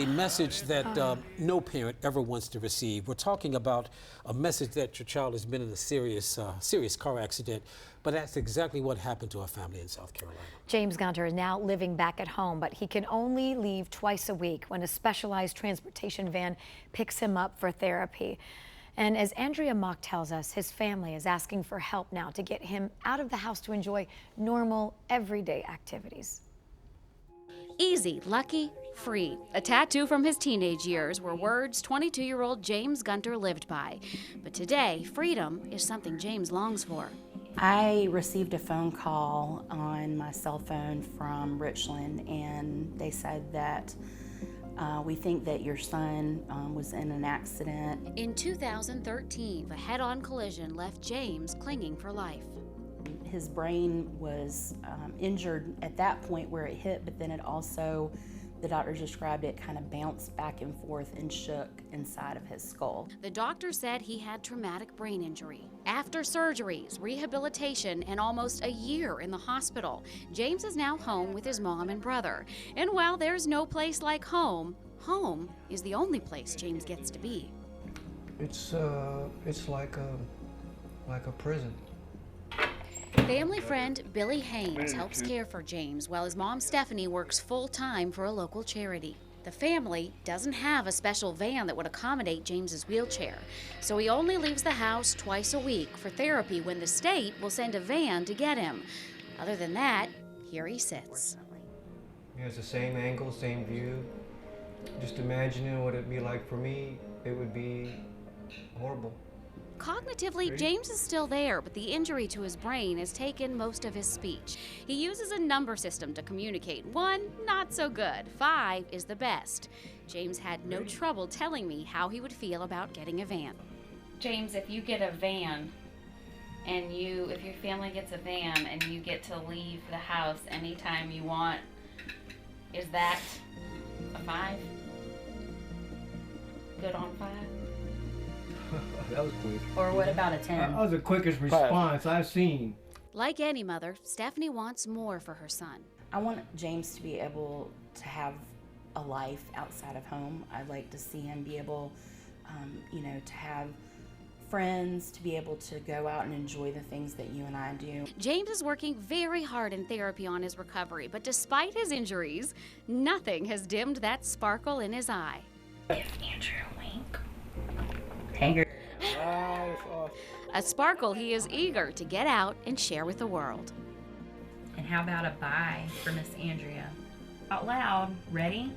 A message that no parent ever wants to receive. We're talking about a message that your child has been in a serious car accident, but that's exactly what happened to a family in South Carolina. James Gunter is now living back at home, but he can only leave twice a week when a specialized transportation van picks him up for therapy. And as Andrea Mock tells us, his family is asking for help now to get him out of the house to enjoy normal, everyday activities. Easy, lucky, free. A tattoo from his teenage years were words 22-year-old James Gunter lived by. But today, freedom is something James longs for. I received a phone call on my cell phone from Richland, and they said that we think that your son was in an accident. In 2013, a head-on collision left James clinging for life. His brain was injured at that point where it hit, but then it also, the doctors described it, kind of bounced back and forth and shook inside of his skull. The doctor said he had traumatic brain injury. After surgeries, rehabilitation, and almost a year in the hospital, James is now home with his mom and brother. And while there's no place like home, home is the only place James gets to be. It's like a prison. Family friend Billy Haynes helps care for James while his mom Stephanie works full-time for a local charity. The family doesn't have a special van that would accommodate James's wheelchair, so he only leaves the house twice a week for therapy when the state will send a van to get him. Other than that, here he sits. He has the same angle, same view. Just imagining what it'd be like for me, it would be horrible. Cognitively, James is still there, but the injury to his brain has taken most of his speech. He uses a number system to communicate. 1, not so good. 5 is the best. James had no trouble telling me how he would feel about getting a van. James, if you get a van, and if your family gets a van and you get to leave the house anytime you want, is that a 5? Good on 5? That was quick. Or what about a 10? That was the quickest response I've seen. Like any mother, Stephanie wants more for her son. I want James to be able to have a life outside of home. I'd like to see him be able, to have friends, to be able to go out and enjoy the things that you and I do. James is working very hard in therapy on his recovery, but despite his injuries, nothing has dimmed that sparkle in his eye. Give Andrew a wink. Hanger. A sparkle he is eager to get out and share with the world. And how about a bye for Miss Andrea? Out loud. Ready?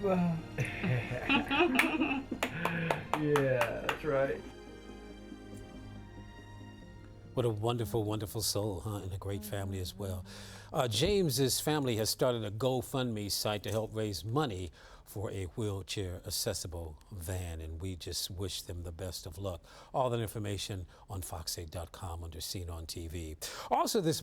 Yeah, that's right. What a wonderful, wonderful soul, huh? And a great family as well. James's family has started a GoFundMe site to help raise money for a wheelchair accessible van, and we just wish them the best of luck. All that information on fox8.com under Seen on TV. Also this